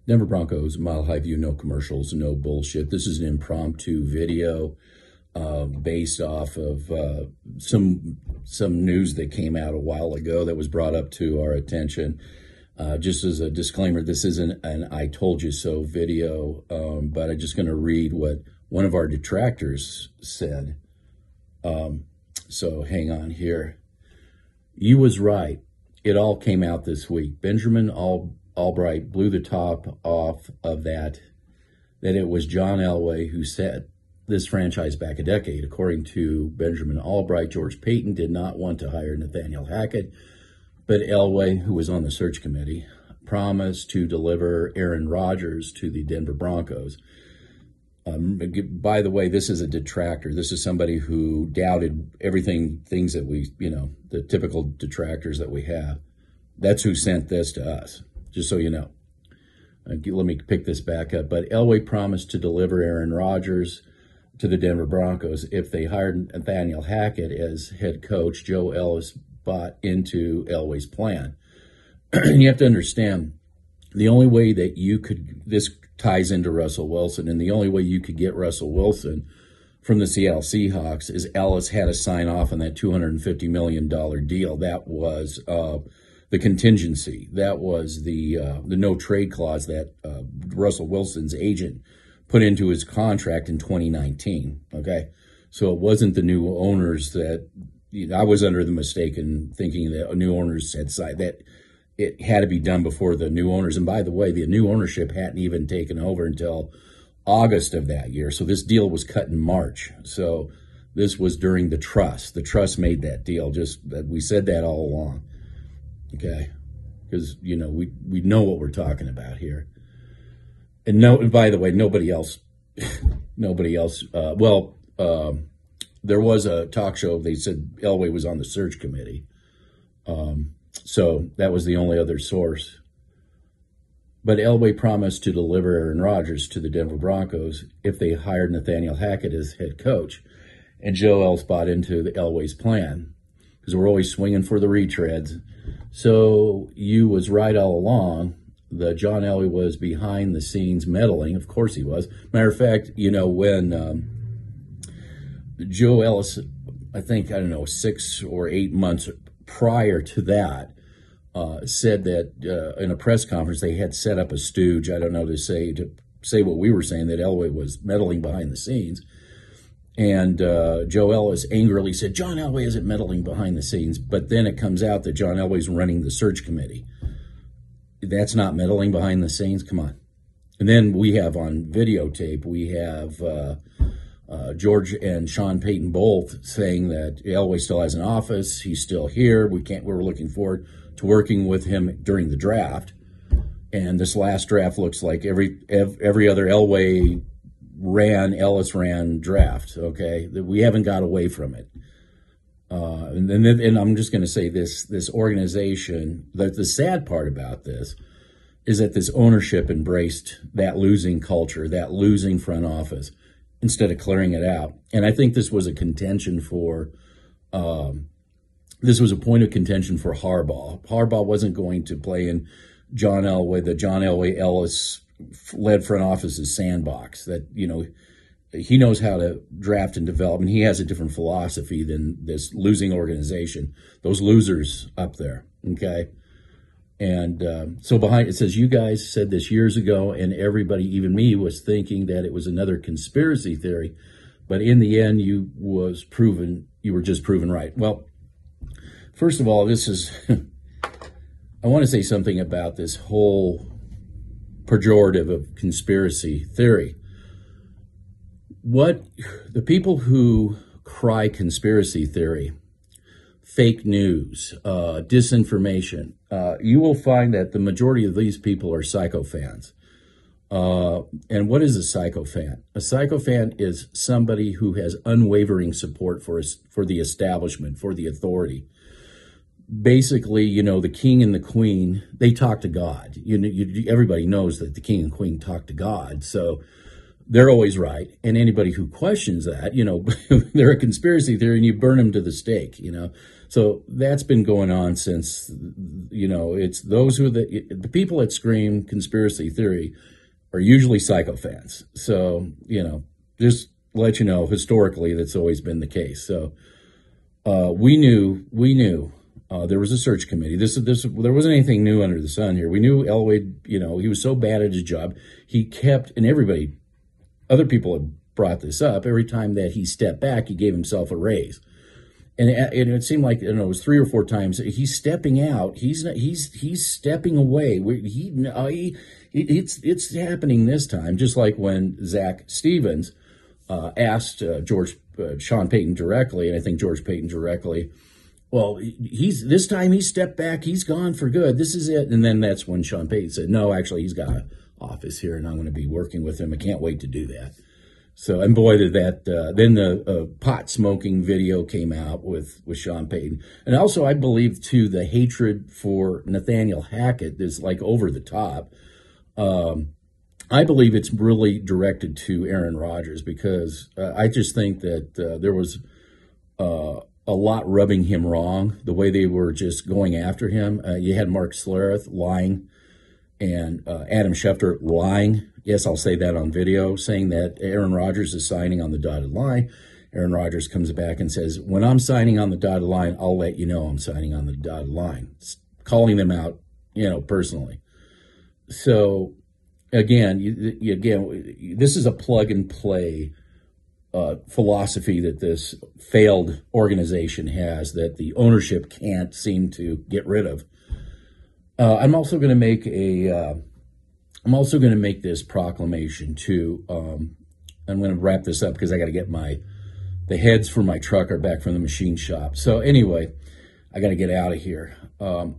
Denver Broncos, Mile High View, no commercials, no bullshit. This is an impromptu video based off of some news that came out a while ago that was brought up to our attention. Just as a disclaimer, this isn't an I told you so video, but I'm just going to read what one of our detractors said. So hang on here. You was right. It all came out this week. Benjamin Albright blew the top off of that it was John Elway who set this franchise back a decade. According to Benjamin Albright, George Paton did not want to hire Nathanial Hackett, but Elway, who was on the search committee, promised to deliver Aaron Rodgers to the Denver Broncos. By the way, this is a detractor. This is somebody who doubted things that we, the typical detractors that we have. That's who sent this to us, just so you know. Let me pick this back up. But Elway promised to deliver Aaron Rodgers to the Denver Broncos if they hired Nathanial Hackett as head coach. Joe Ellis bought into Elway's plan. You have to understand, the only way that this ties into Russell Wilson, and the only way you could get Russell Wilson from the Seattle Seahawks is Ellis had to sign off on that $250 million deal. That was the contingency. That was the no trade clause that Russell Wilson's agent put into his contract in 2019. Okay, so it wasn't the new owners that I was under the mistaken thinking that new owners had signed that. It had to be done before the new owners. And by the way, the new ownership hadn't even taken over until August of that year. So this deal was cut in March. So this was during the trust. The trust made that deal. Just that we said that all along. Okay. Because, we know what we're talking about here. And by the way, nobody else, there was a talk show. They said Elway was on the search committee. So that was the only other source. But Elway promised to deliver Aaron Rodgers to the Denver Broncos if they hired Nathaniel Hackett as head coach. And Joe Ellis bought into the Elway's plan because we're always swinging for the retreads. So you was right all along. The John Elway was behind the scenes meddling. Of course he was. Matter of fact, when Joe Ellis, I think, 6 or 8 months prior to that, said that in a press conference they had set up a stooge, to say what we were saying, that Elway was meddling behind the scenes. And Joe Ellis angrily said, John Elway isn't meddling behind the scenes. But then it comes out that John Elway's running the search committee. That's not meddling behind the scenes? Come on. And then we have on videotape, we have George and Sean Payton both saying that Elway still has an office. He's still here. We're looking forward to working with him during the draft. And this last draft looks like every other Elway Ellis ran draft. Okay. We haven't got away from it. And I'm just going to say this organization, the sad part about this is that this ownership embraced that losing culture, that losing front office, instead of clearing it out. And I think this was a contention for, this was a point of contention for Harbaugh. Harbaugh wasn't going to play in the John Elway Ellis led front office's sandbox. That, he knows how to draft and develop, and he has a different philosophy than this losing organization, those losers up there, okay? And so behind it says, you guys said this years ago, and everybody, even me, was thinking that it was another conspiracy theory. But in the end, you were just proven right. Well, first of all, I want to say something about this whole pejorative of conspiracy theory. The people who cry conspiracy theory, fake news, disinformation, you will find that the majority of these people are psychophans. And what is a psychophan? A psychophan is somebody who has unwavering support for the establishment, for the authority. Basically, the king and the queen, they talk to God. Everybody knows that the king and queen talk to God. So they're always right. And anybody who questions that, they're a conspiracy theory and you burn them to the stake, So that's been going on since, it's those who are the people that scream conspiracy theory are usually psychophans. So, just let you know, historically, that's always been the case. So we knew there was a search committee. There wasn't anything new under the sun here. We knew Elway, he was so bad at his job. He kept, and other people have brought this up, every time that he stepped back, he gave himself a raise. And it seemed like, it was 3 or 4 times he's stepping out. He's stepping away. It's happening this time, just like when Zach Stevens asked Sean Paton directly, and I think George Paton directly, well, this time he stepped back. He's gone for good. This is it. And then that's when Sean Paton said, no, actually, he's got an office here, and I'm going to be working with him. I can't wait to do that. So, and boy, then the pot smoking video came out with Sean Paton. And also, I believe, too, the hatred for Nathanial Hackett is like over the top. I believe it's really directed to Aaron Rodgers because I just think that there was a lot rubbing him wrong, the way they were just going after him. You had Mark Schlereth lying and Adam Schefter lying. Yes, I'll say that on video, saying that Aaron Rodgers is signing on the dotted line. Aaron Rodgers comes back and says, when I'm signing on the dotted line, I'll let you know I'm signing on the dotted line. It's calling them out, personally. So, again, this is a plug-and-play philosophy that this failed organization has that the ownership can't seem to get rid of. I'm also going to make this proclamation too. I'm going to wrap this up because I got to get the heads for my truck are back from the machine shop. So anyway, I got to get out of here. I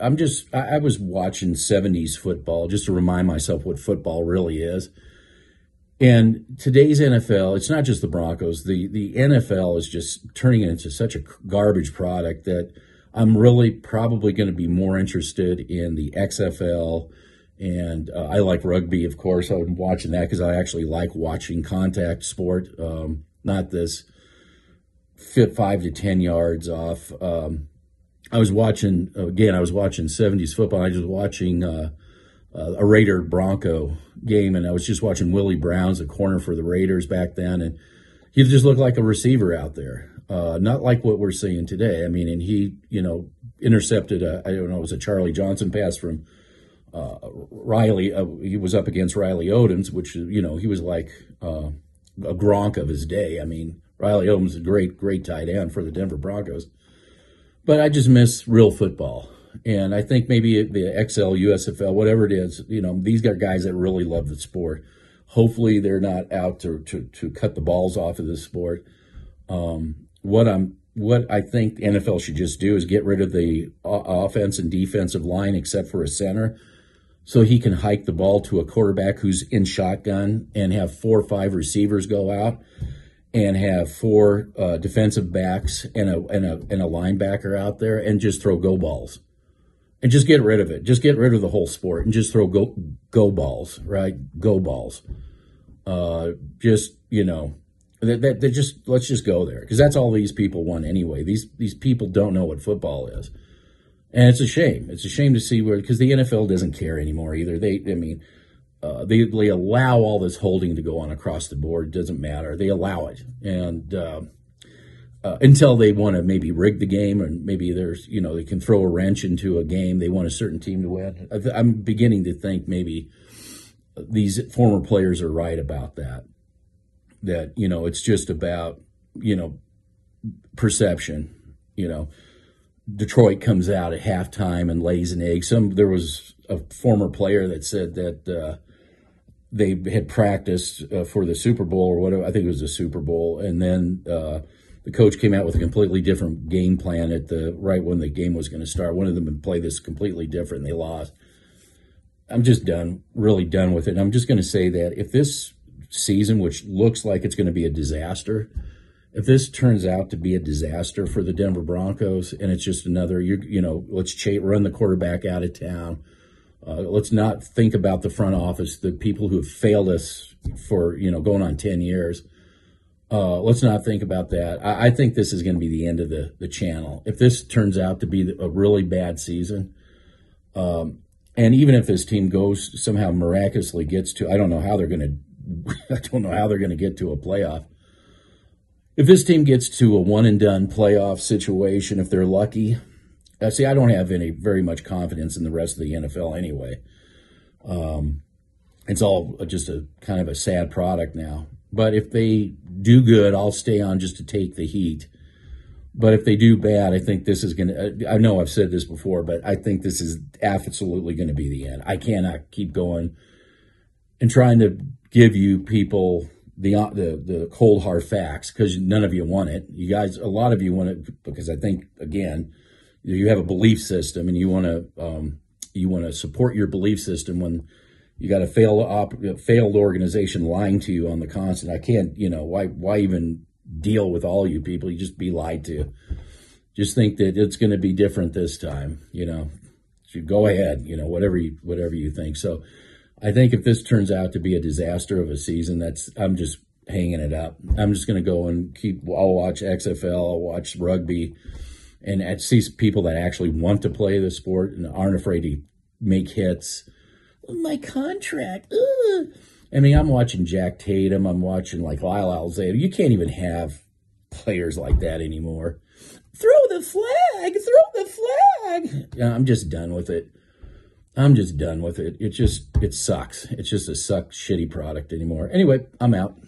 was watching 70s football just to remind myself what football really is. And today's NFL, it's not just the Broncos. The NFL is just turning it into such a garbage product that I'm really probably going to be more interested in the XFL. And I like rugby, of course. I'm watching that because I actually like watching contact sport, not this 5 to 10 yards off. I was watching 70s football. I was watching a Raider Bronco game, and I was just watching Willie Brown's the corner for the Raiders back then, and he just looked like a receiver out there, not like what we're seeing today. I mean, and he, intercepted it was a Charlie Johnson pass from Riley. He was up against Riley Odoms, which, he was like a Gronk of his day. I mean, Riley Odoms is a great tight end for the Denver Broncos. But I just miss real football. And I think maybe the XL, USFL, whatever it is, these are guys that really love the sport. Hopefully they're not out to cut the balls off of this sport. What I think the NFL should just do is get rid of the offense and defensive line except for a center, so he can hike the ball to a quarterback who's in shotgun and have 4 or 5 receivers go out and have 4 defensive backs and a linebacker out there and just throw go balls. And just get rid of it. Just get rid of the whole sport and just throw go balls, right? Go balls. Let's just go there, because that's all these people want anyway. These people don't know what football is, and it's a shame. It's a shame to see because the NFL doesn't care anymore either. They allow all this holding to go on across the board. It doesn't matter. They allow it, and until they want to maybe rig the game, and maybe there's they can throw a wrench into a game. They want a certain team to win. I'm beginning to think maybe these former players are right about that. That, it's just about, perception. Detroit comes out at halftime and lays an egg. There was a former player that said that they had practiced for the Super Bowl or whatever. I think it was the Super Bowl. And then the coach came out with a completely different game plan right when the game was going to start. One of them would play this completely different, and they lost. I'm just really done with it. And I'm just going to say that if this season, which looks like it's going to be a disaster, if this turns out to be a disaster for the Denver Broncos and it's just another, let's run the quarterback out of town, Let's not think about the front office, the people who have failed us for, going on 10 years. Let's not think about that. I think this is going to be the end of the channel. If this turns out to be a really bad season, and even if this team goes somehow miraculously gets to, I don't know how they're going to get to a playoff. If this team gets to a one and done playoff situation, if they're lucky, see, I don't have very much confidence in the rest of the NFL anyway. It's all just a kind of a sad product now. But if they do good, I'll stay on just to take the heat. But if they do bad, I think this is going to, I know I've said this before, but I think this is absolutely going to be the end. I cannot keep going and trying to give you people the cold hard facts, because none of you want it. You guys, a lot of you want it because I think, again, you have a belief system and you want to support your belief system when you got a failed organization lying to you on the constant. I can't, why even deal with all you people? You just be lied to. Just think that it's going to be different this time. So go ahead, whatever you think. So I think if this turns out to be a disaster of a season, I'm just hanging it up. I'm just going to go and I'll watch XFL, I'll watch rugby, and see people that actually want to play the sport and aren't afraid to make hits. My contract. Ugh. I mean, I'm watching Jack Tatum. I'm watching like Lyle Alzado. You can't even have players like that anymore. Throw the flag. Throw the flag. Yeah, I'm just done with it. It sucks. It's just a shitty product anymore. Anyway, I'm out.